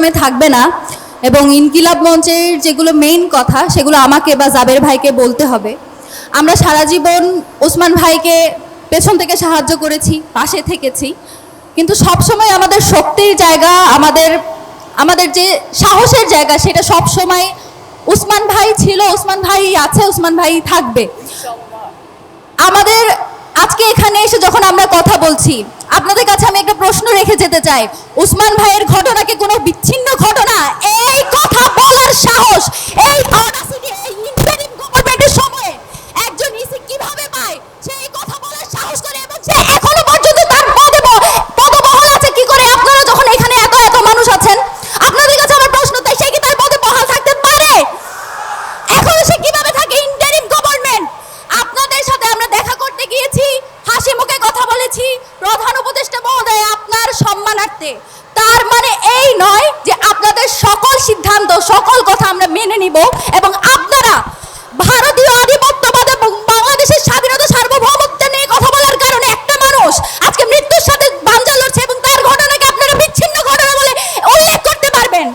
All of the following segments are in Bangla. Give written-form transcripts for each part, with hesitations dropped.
প্রোগ্রামে থাকবে না এবং ইনকিলাব মঞ্চের যেগুলো মেইন কথা সেগুলো আমাকে বা জাবের ভাইকে বলতে হবে। আমরা সারা জীবন ওসমান ভাইকে পেছন থেকে সাহায্য করেছি, পাশে থেকেছি, কিন্তু সবসময় আমাদের শক্তির জায়গা, আমাদের যে সাহসের জায়গা সেটা সবসময় ওসমান ভাই ছিল, ওসমান ভাই আছে, ওসমান ভাই থাকবে। আমাদের আজকে এখানে এসে যখন আমরা কথা বলছি, আপনাদের কাছে আমি একটা প্রশ্ন রেখে যেতে চাই, ওসমান ভাইয়ের ঘটনা কি কোনো বিচ্ছিন্ন ঘটনা? এই কথা বলার সাহস এই অনাসিটি এই ইন্টারিম গভর্নমেন্টের সময়ে একজন ইসি কিভাবে পায়? সেই কথা বলার সাহস করে এবং সে এখনো পর্যন্ত তার পদবহাল আছে কি করে? আপনারা যখন এখানে এত এত মানুষ আছেন, আপনাদের কাছে আমার প্রশ্ন, তাই সে কি তার পদে বহাল থাকতে পারে? এখন সে কিভাবে থাকে? Interim government. আপনাদের সাথে আমরা দেখা করতে গিয়েছি, হাসি মুখে কথা বলেছি, প্রধান উপদেষ্টা মহোদয় আপনার সম্মানার্থে। তার মানে এই নয় যে আপনাদের সকল সিদ্ধান্ত, সকল কথা আমরা মেনে নিব এবং আপনারা ভারতীয় আধিপত্যবাদ এবং বাংলাদেশের স্বাধীনতা সার্বভৌমত্ব নিয়ে কথা বলার কারণে একটা মানুষ আজকে মৃত্যুর সাথে বাঞ্জা লড়ছে এবং তার ঘটনাকে আপনারা বিচ্ছিন্ন ঘটনা বলে উল্লেখ করতে পারবেন।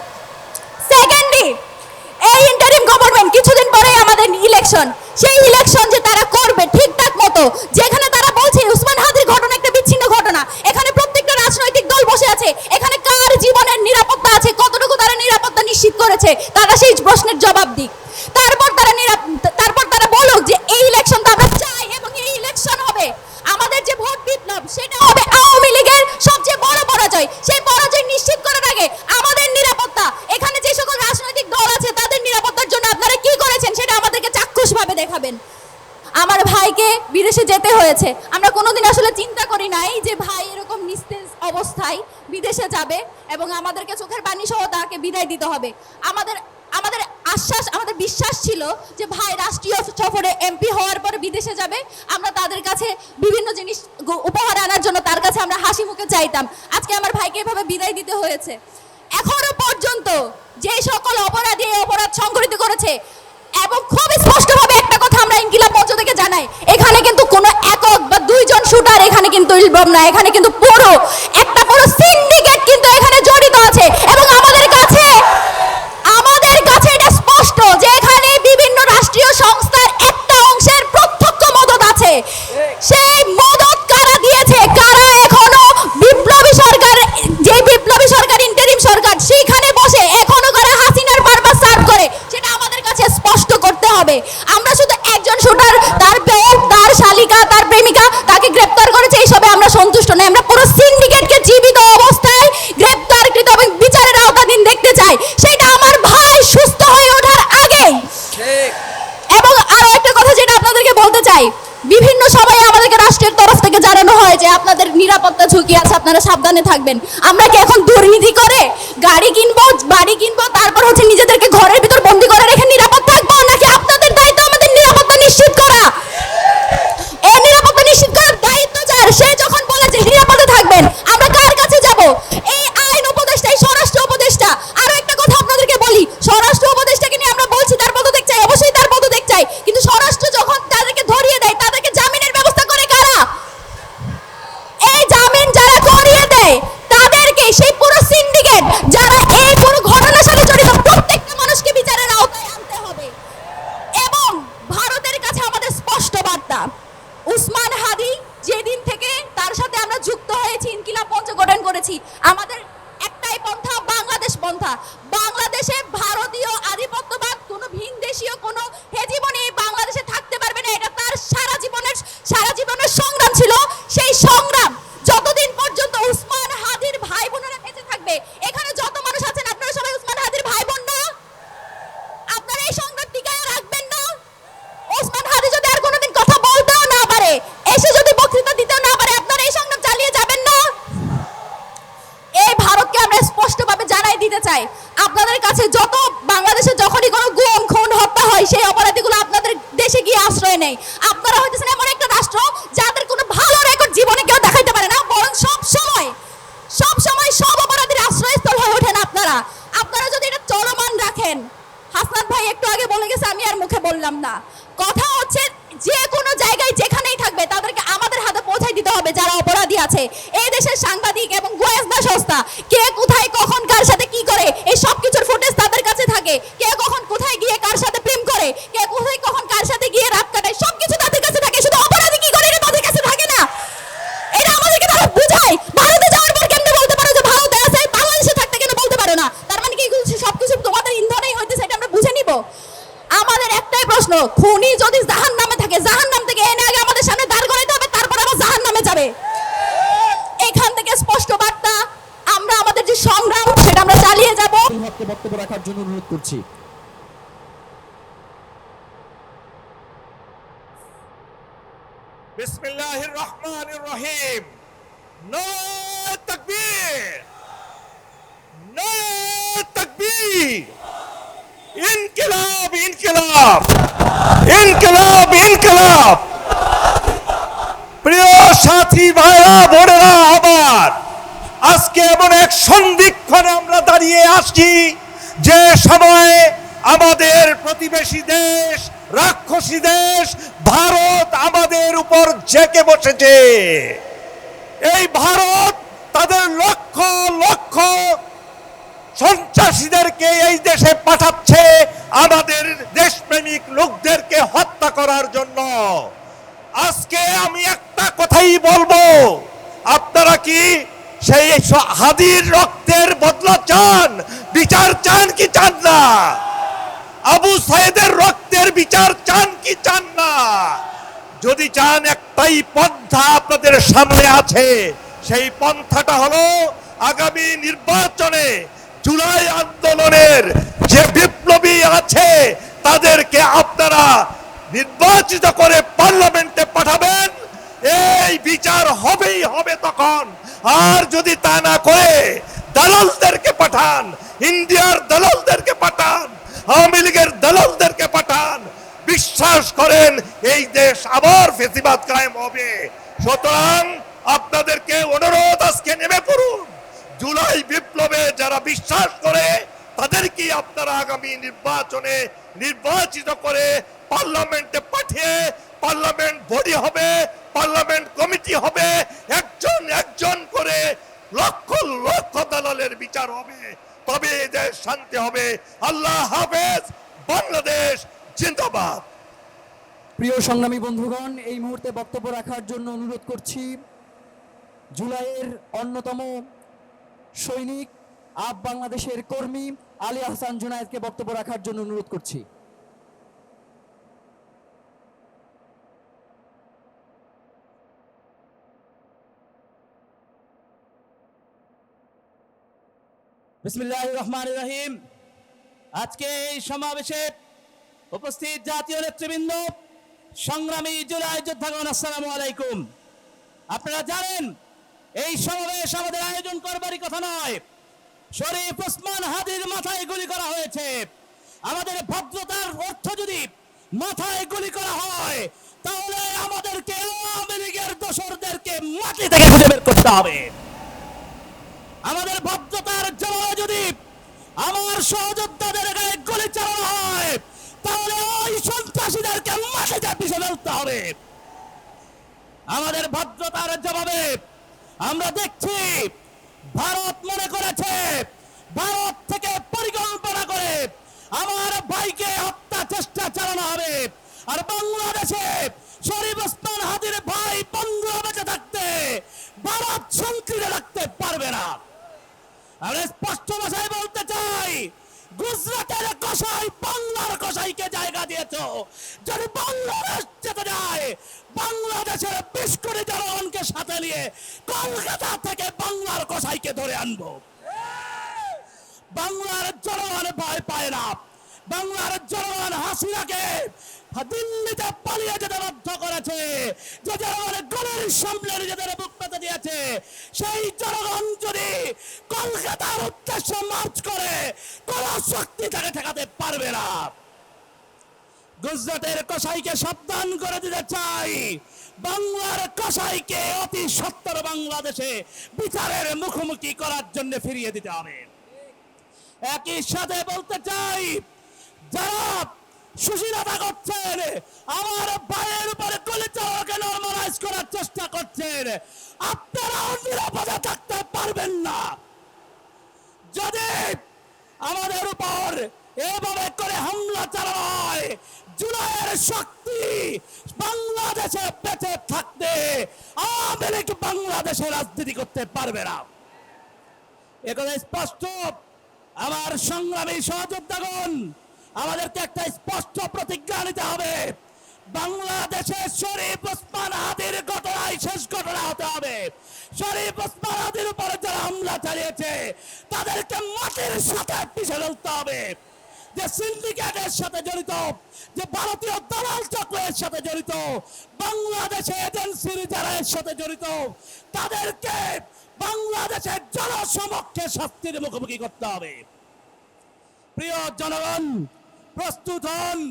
সেকেন্ডলি, এই ইন্টারিম গভর্নমেন্ট কিছুদিন পরে আমাদের ইলেকশন, সেই ইলেকশন যে তারা করবে ঠিকঠাক মতো, যেখানে তারা বলছে ওসমান হাদির ঘটনা একটা বিচ্ছিন্ন ঘটনা, এখানে প্রত্যেকটা রাজনৈতিক দল বসে আছে, এখানে কার জীবনের নিরাপত্তা আছে, কতটুকু তারা নিরাপত্তা নিশ্চিত করেছে, তারা সেই প্রশ্নের জবাব দিক। তারপর তারা বলুক যে এই ইলেকশনটা আমরা চাই এবং এই ইলেকশন হবে, আমাদের যে ভোট বিপ্লব সেটা হবে আওয়ামী লীগের সবচেয়ে বড় পরাজয়। সেই পরাজয় নিশ্চিত করার আগে আমাদের নিরাপত্তা, এখানে যে সকল রাজনৈতিক দল আছে তাদের নিরাপত্তার জন্য আপনারা কি করেছেন সেটা আমাদেরকে চাক্ষুষভাবে দেখাবেন। আমার ভাইকে বিদেশে যেতে হয়েছে, আমরা কোনোদিন আসলে চিন্তা করি নাই যে ভাই এরকম নিস্তেজ অবস্থায় বিদেশে যাবে এবং আমাদেরকে চোখের পানি সহ তাকে বিদায় দিতে হবে। আমাদের বিশ্বাস ছিল যে ভাই রাষ্ট্রীয় সফরে এমপি হওয়ার পরে বিদেশে যাবে, আমরা তাদের কাছে বিভিন্ন জিনিস উপহার আনার জন্য তার কাছে আমরা হাসি মুখে চাইতাম। আজকে আমার ভাইকে এভাবে বিদায় দিতে হয়েছে। এখনো পর্যন্ত যে সকল অপরাধী এই অপরাধ সংঘটিত করেছে, এবং খুব স্পষ্টভাবে একটা কথা আমরা ইনকিলাব মঞ্চ থেকে জানাই, এখানে কিন্তু কোনো একক বা দুইজন শুটার এখানে কিন্তু ইনভলভ না, এখানে কিন্তু পুরো সিন্ডিকেট কিন্তু এখানে জড়িত আছে। এবং আমাদের কাছে এটা স্পষ্ট যে এখানে বিভিন্ন রাষ্ট্রীয় সংস্থার একটা অংশের প্রত্যক্ষ মদত আছে। সেই মদত কারা দিয়েছে, কারা এখনো বিপ্লবী সরকার, যে বিপ্লবী সরকার ইন্টারিম সরকার, সেইখানে বসে এখনো করে হাসিনার বারবার সার্ভ করে, সেটা আমাদের কাছে স্পষ্ট করতে হবে। আমরা শুধু একজন শুটার, তার বউ, তার শালিকা, তার প্রেমিকা তাকে গ্রেপ্তার করেছে এইসবে আমরা সন্তুষ্ট নই। আমরা পুরো সিন্ডিকেটকে জীবিত অবস্থায় গ্রেপ্তারকৃত এবং বিচারের আওতাধীন দেখতে চাই। সেটা আমার ভাই সুস্থ হয়ে ওঠার আগেই। এবং আরো একটা কথা যেটা আপনাদেরকে বলতে চাই, বিভিন্ন সময়ে আমাদেরকে রাষ্ট্রের তরফ থেকে জানানো হয় যে আপনাদের নিরাপত্তা ঝুঁকি আছে, আপনারা সাবধানে থাকবেন। আমরা কি এখন দুর্নীতি করে গাড়ি কিনবো, বাড়ি কিনবো, তারপর হচ্ছে নিজেদেরকে ঘরের ভিতর বন্দি করে রেখে নিরাপদ থাকবো? নাকি আপনাদের দায়িত্ব আমাদের নিরাপত্তা নিশ্চিত করা? এই নিরাপত্তা নিশ্চিত করার দায়িত্ব যার, সে যখন বলে যে নিরাপদে থাকবেন, আমরা কার কাছে যাব? এই আইন উপদেষ্টা, এই স্বরাষ্ট্র উপদেষ্টা। আরো একটা কথা আপনাদেরকে বলি, স্বরাষ্ট্র উপদেষ্টাকে নিয়ে আমরা বলছি তার পদত্যাগ চাই, অবশ্যই তার পদত্যাগ চাই, কিন্তু স্বরাষ্ট্র যখন তাদেরকে ধরিয়ে দেয়, তাদেরকে জামিনের ব্যবস্থা করে কারা? এই জামিন যারা করিয়ে দেয় তাদেরকে, সেই পুরো সিন্ডিকেট যারা এই পুরো ঘটনার সাথে জড়িত, প্রত্যেকটা মানুষকে বিচারের আওতায় আনতে হবে। এবং ভারতের কাছে আমাদের স্পষ্ট বার্তা, ওসমান হাদি যেদিন থেকে তার সাথে আমরা যুক্ত হয়েছি, ইনকিলাব মঞ্চ গঠন করেছি, আমাদের একটাই পন্থা, বাংলাদেশ পন্থা। বাংলাদেশে ভারতীয় আধিপত্যবাদ, কোনো ভিনদেশীয় কোনো হেজিমনি বাংলাদেশে থাকতে পারবে না। এটা তার সারা জীবনের সংগ্রাম ছিল। সেই সংগ্রাম যতদিন পর্যন্ত ওসমান হাদির ভাই বোনেরা বেঁচে থাকবে, এখানে যত মানুষ আছেন আপনারা সবাই ওসমান হাদির ভাই বোন না? আপনারা এই সংগ্রাম টিকায় রাখবেন না? ওসমান হাদি যদি আর কোনোদিন কথা বলতেও না পারে, এসে যদি বক্তৃতা দিতেও না পারে, আপনারা এই সংগ্রাম চালিয়ে যাবেন না? এই ভারতকে আমরা স্পষ্টভাবে জানাই দিতে চাই, আপনাদের কাছে যত বাংলাদেশে যখনই কোনো গুম, খুন, হত্যা হয়, সেই অপরাধীগুলো আপনাদের দেশে গিয়ে আশ্রয় নেয়। আপনারা হইতেছেন এমন একটা রাষ্ট্র যাদের কোনো ভালো রেকর্ড জীবনে কেউ দেখাইতে পারে না, বরং সব সময় সব অপরাধীর আশ্রয়স্থল হয়ে ওঠেন আপনারা যদি এটা চলমান রাখেন। হাসনাত ভাই একটু আগে বলে গেছে, আমি আর মুখে বললাম না। কথা হচ্ছে যে কোনো জায়গায় যেখানেই থাকবে তাদেরকে আমাদের হাতে পৌঁছাই দিতে হবে যারা অপরাধী আছে। এই দেশের সাংবাদিক এবং গোয়েন্দা গোয়েন্দা সংস্থা। কে কোথায় কখন কার সাথে কি করে এই সব কিছুর ফুটেজ তাদের কাছে থাকে। কে কখন কোথায় গিয়ে কার সাথে প্রেম করে, কে কোথায় কখন কার সাথে গিয়ে রাত কাটায়, সব কিছু তাদের কাছে থাকে। শুধু অপরাধী কি করে এটা তাদের কাছে থাকে না। এটা আমাদেরকে তারা বুঝায়। ভারতে যাওয়ার পর কেমনে বলতে পারো যে ভারতে আছে, বাংলাদেশে থাকতে কেন বলতে পারো না? তার মানে কি এগুলো সবকিছু তোমাদের ইন্ধনেই হইতেছে, এটা আমরা বুঝে নিব। আমাদের একটাই প্রশ্ন, খুনি যদি জাহান্নামে থাকে, জাহান্নাম থেকে এনে আগে আমাদের সামনে দাঁড় করাইতে হবে, তারপর আবার জাহান্নামে যাবে। এখান থেকে স্পষ্ট বার্তা, আমরা আমাদের যে সংগ্রাম সেটা আমরা চালিয়ে যাব। বক্তব্য রাখার জন্য অনুরোধ করছি। বিসমিল্লাহির রহমানির রহিম। নারে তাকবীর, নারে তাকবীর। ইনকিলাব, ইনকিলাব, ইনকিলাব, ইনকিলাব। প্রিয় সাথী ভাইরা বোনেরা, আবার আজকে এমন এক সন্ধিক্ষণে আমরা দাঁড়িয়ে আসছি যে সময়ে আমাদের প্রতিবেশী দেশ, রাক্ষসী দেশ ভারত আমাদের উপর জেকে বসেছে। এই ভারত তাদের লক্ষ লক্ষ সন্ত্রাসীদেরকে এই দেশে পাঠাচ্ছে আমাদের দেশপ্রেমিক লোকদেরকে হত্যা করার জন্য। আজকে আমি একটা কথাই বলবো, আপনারা কি সেই হাদির রক্তের বদলা চান, বিচার চান কি চান না? আবু সাইদের রক্তের বিচার চান কি চান না? যদি চান, একটাই পন্থা আপনাদের সামনে আছে। সেই পন্থাটা হলো আগামী নির্বাচনে জুলাই আন্দোলনের যে বিপ্লবী আছে তাদেরকে আপনারা নির্বাচিত করে পার্লামেন্টে পাঠাবেন। এই বিচার হবেই হবে তখন। আর যদি তা না করে দালালদেরকে পাঠান, ইন্ডিয়ার দালালদেরকে পাঠান, আওয়ামী লীগের দালালদেরকে পাঠান, বিশ্বাস করেন এই দেশ আবার ফেসিবাদ কায়েম হবে। সুতরাং আপনাদেরকে অনুরোধ, আজকে নেমে পড়ুন। জুলাই বিপ্লবে যারা বিশ্বাস করে তাদেরকে আপনারা আগামী নির্বাচনে নির্বাচিত করে পার্লামেন্টে পাঠিয়ে পার্লামেন্ট বডি হবে, পার্লামেন্ট কমিটি হবে, একজন একজন করে লক্ষ লক্ষ দালালের বিচার হবে, তবে এই দেশ শান্তি হবে। আল্লাহ হাফেজ। বাংলাদেশ জিন্দাবাদ। প্রিয় সংগ্রামী বন্ধুগণ, এই মুহূর্তে বক্তব্য রাখার জন্য অনুরোধ করছি জুলাইয়ের অন্যতম সৈনিক, আপ বাংলাদেশের কর্মী আলী আহসান জুনায়েদকে বক্তব্য রাখার জন্য অনুরোধ করছি। বিসমিল্লাহির রহমানির রহিম। আজকে এই সমাবেশে উপস্থিত জাতীয় নেতৃবৃন্দ, সংগ্রামী জুলাই যোদ্ধাগণ, আসসালামু আলাইকুম। আপনারা জানেন এই সমাবেশ আমাদের আয়োজন করবারই কথা নয়। শরীফ ওসমান হাদির মাথায় গুলি করা হয়েছে। আমাদের ভদ্রতার অর্থ যদি মাথায় গুলি করা হয়, তাহলে আমাদেরকে আওয়ামী লীগের দোসরদেরকে মাটি থেকে খুঁজে বের করতে হবে। আমাদের ভদ্রতার জবাবে যদি আমার সহযোদ্ধাদের গায়ে গুলি চালানো হয়, তাহলে ওই সন্ত্রাসীদেরকে মাটিতে পিষে ফেলতে হবে। আমাদের ভদ্রতার জবাবে আমরা দেখছি ভারত মনে করেছে ভারত থেকে পরিকল্পনা করে আমার ভাইকে হত্যা চেষ্টা চালানো হবে। আর বাংলাদেশে শরীফ ওসমান হাদির ভাই বন্ধু বেঁচে থাকতে ভারত সংকীর্ণ রাখতে পারবে না। আমি স্পষ্ট ভাষায় বলতে চাই, গুজরাটের কসাই বাংলার কসাইকে জায়গা দিয়েছো। যদি বাংলাদেশ যেতে যায়, বাংলাদেশের 20 কোটি জনগণকে সাথে নিয়ে কলকাতা থেকে বাংলার কসাইকে ধরে আনবো। বাংলার জনগণ ভয় পায় না। বাংলার জনগণ হাসিনাকে দিল্লিতে পালিয়ে যেতে বাধ্য করেছে। যে জনগণ গণের সামনে নিজেদের বুক পেতে দিয়েছে, সেই জনগণ যদি কলকাতার উদ্দেশ্যে মার্চ করে, কোন শক্তি তাকে ঠেকাতে পারবে না। গুজরাটের কসাইকে সাবধান করে দিতে চাই, বাংলার কসাইকে অতি সত্বর বাংলাদেশে বিচারের মুখোমুখি করার জন্য ফিরিয়ে দিতে হবে। একই সাথে বলতে চাই, যারা সুশীলতা করছেন, আমার ভাইয়ের উপরে গুলি চালানোকে নরমালাইজ করার চেষ্টা করছেন, আপনারাও নিরাপদে থাকতে পারবেন না। এভাবে করে হামলা চালানো হয়, জুলাইয়ের শক্তি বাংলাদেশে বেঁচে থাকতে আওয়ামী লীগ বাংলাদেশে রাজনীতি করতে পারবে না। একথা স্পষ্ট। আমার সংগ্রামী সহযোদ্ধাগণ, আমাদেরকে একটা স্পষ্ট প্রতিজ্ঞা নিতে হবে। বাংলাদেশে শরীফ ওসমান হাদির ঘটনায় শেষ ঘটনা হতে হবে। শরীফ ওসমান হাদির উপরে যারা হামলা চালিয়েছে তাদেরকে মাটির সাথে পিষে ফেলতে হবে। যে সিন্ডিকেটের সাথে জড়িত, যে ভারতীয় দালাল চক্রের সাথে জড়িত, বাংলাদেশে এজেন্সির যারা এর সাথে জড়িত, তাদেরকে বাংলাদেশের জনসমক্ষে শাস্তির মুখোমুখি করতে হবে। প্রিয় জনগণ, প্রস্তুত হন।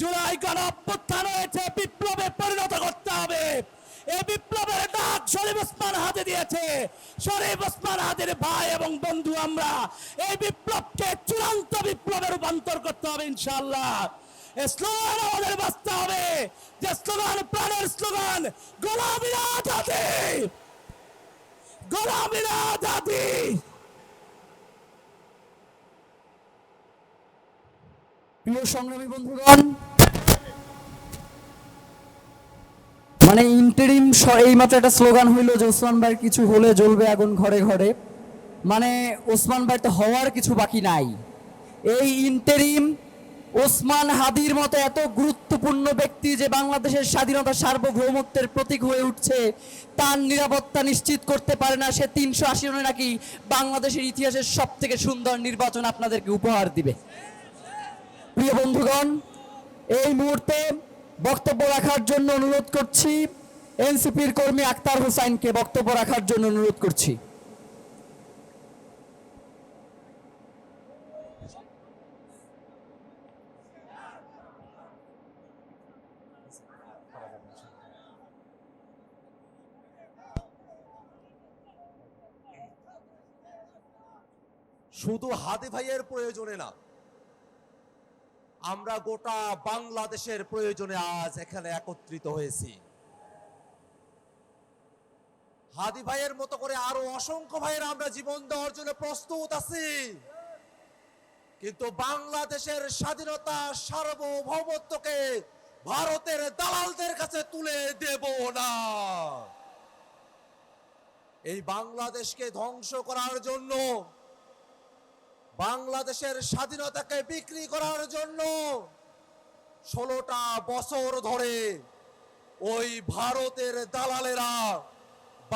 জুলাই গণঅভ্যুত্থান হয়েছে, বিপ্লবে পরিণত করতে হবে। এই বিপ্লবের ডাক শরীফ ওসমান হাদি দিয়েছে। শরীফ ওসমান হাদির ভাই এবং বন্ধু আমরা এই বিপ্লবকে চূড়ান্ত বিপ্লবে রূপান্তর করতে হবে ইনশাআল্লাহ। এই স্লোগান আমাদের বাঁচতে হবে, যে স্লোগান প্রাণের স্লোগান, গোলামিরা আজাদি, গোলামিরা আজাদি। প্রিয় সংগ্রামী বন্ধুগণ, মানে ইন্টারিম এই মাত্র একটা স্লোগান হইলো যে ওসমান ভাইয়ের কিছু হলে জ্বলবে আগুন ঘরে ঘরে। মানে ওসমান ভাই তো হওয়ার কিছু বাকি নাই। এই ইন্টারিম ওসমান হাদির মতো এত গুরুত্বপূর্ণ ব্যক্তি যে বাংলাদেশের স্বাধীনতা সার্বভৌমত্বের প্রতীক হয়ে উঠছে, তার নিরাপত্তা নিশ্চিত করতে পারে না। সে 380 জনে নাকি বাংলাদেশের ইতিহাসের সব থেকে সুন্দর নির্বাচন আপনাদেরকে উপহার দিবে। প্রিয় বন্ধুগণ, এই মুহূর্তে বক্তব্য রাখার জন্য অনুরোধ করছি এনসিপির কর্মী আক্তার হোসাইনকে বক্তব্য রাখার জন্য অনুরোধ করছি। শুধু হাদি ভাইয়ের প্রয়োজনে না, আমরা গোটা বাংলাদেশের প্রয়োজনে আজ এখানে একত্রিত হয়েছি। হাদি ভাইয়ের মতো করে আরো অসংখ্য ভাইয়ের আমরা জীবন দেওয়ার জন্য প্রস্তুত আছি, কিন্তু বাংলাদেশের স্বাধীনতা সার্বভৌমত্বকে ভারতের দালালদের কাছে তুলে দেব না। এই বাংলাদেশকে ধ্বংস করার জন্য, বাংলাদেশের স্বাধীনতাকে বিক্রি করার জন্য 16টা বছর ধরে ওই ভারতের দালালেরা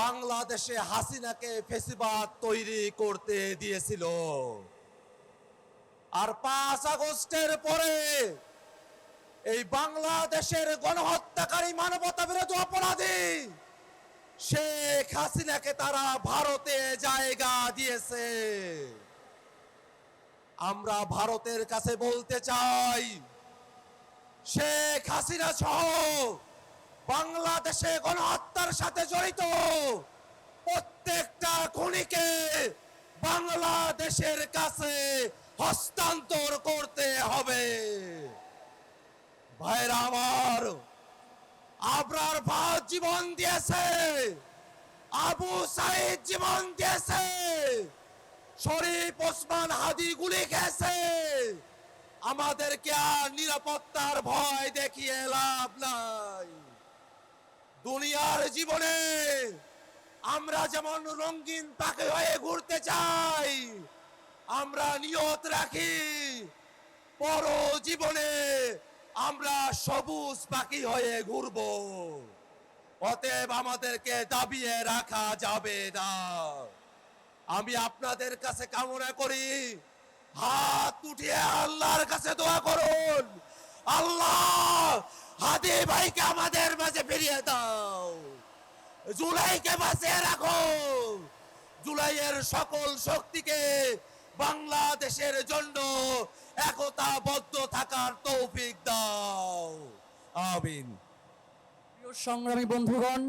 বাংলাদেশে হাসিনাকে ফেসিবাদ তৈরি করতে দিয়েছিল। আর 5 আগস্টের পরে এই বাংলাদেশের গণহত্যাকারী, মানবতা বিরোধী অপরাধী শেখ হাসিনাকে তারা ভারতে জায়গা দিয়েছে। আমরা ভারতের কাছে বলতে চাই, শেখ হাসিনা সহ বাংলাদেশে গণহত্যার সাথে জড়িত প্রত্যেকটা খুনিকে বাংলাদেশের কাছে হস্তান্তর করতে হবে। ভাইরা আমার, আবরার ভাই জীবন দিয়েছে, আবু সাইদ জীবন দিয়েছে, শরীফ ওসমান হাদি গুলি খেয়েছে। আমাদেরকে আর নিরাপত্তার ভয় দেখিয়ে লাভ নাই। দুনিয়ার জীবনে আমরা যেমন রঙিন পাখি হয়ে ঘুরতে চাই, আমরা নিয়ত রাখি পর জীবনে আমরা সবুজ পাখি হয়ে ঘুরব। অতএব আমাদেরকে দাবিয়ে রাখা যাবে না। আমি আপনাদের কাছে কামনা করি, হাত উঠিয়ে আল্লাহর কাছে দোয়া করুন, আল্লাহ হাদি ভাইকে আমাদের মাঝে ফিরিয়ে দাও, জুলাইকে বাঁচিয়ে রাখো, জুলাইয়ের সকল শক্তিকে বাংলাদেশের জন্য একতাবদ্ধ থাকার তৌফিক দাও, আমিন। প্রিয় সংগ্রামী বন্ধুগণ,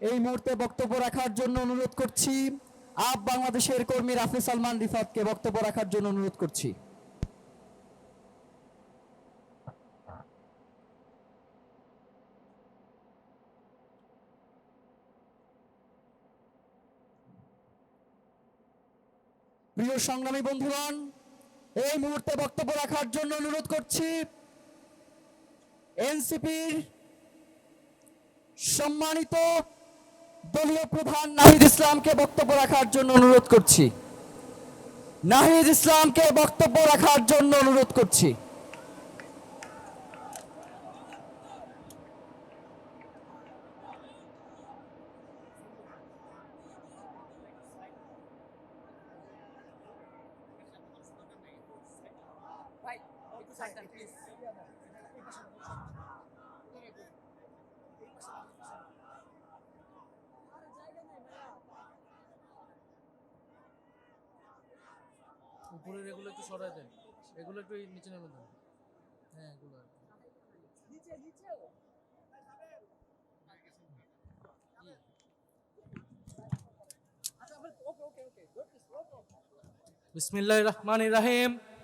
এই মুহূর্তে বক্তব্য রাখার জন্য অনুরোধ করছি আপ বাংলাদেশের কর্মী রাফি সালমান রিফাতকে বক্তব্য রাখার জন্য অনুরোধ করছি। প্রিয় সংগ্রামী বন্ধুগণ, এই মুহূর্তে বক্তব্য রাখার জন্য অনুরোধ করছি এনসিপির সম্মানিত দলীয় প্রধান নাহিদ ইসলামকে বক্তব্য রাখার জন্য অনুরোধ করছি। নাহিদ ইসলামকে বক্তব্য রাখার জন্য অনুরোধ করছি। উপরের এগুলো একটু সরাই দেন, এগুলো একটু নিচে নেমে দেন। হ্যাঁ এগুলো আর কি। বিসমিল্লাহির রহমানির রহিম।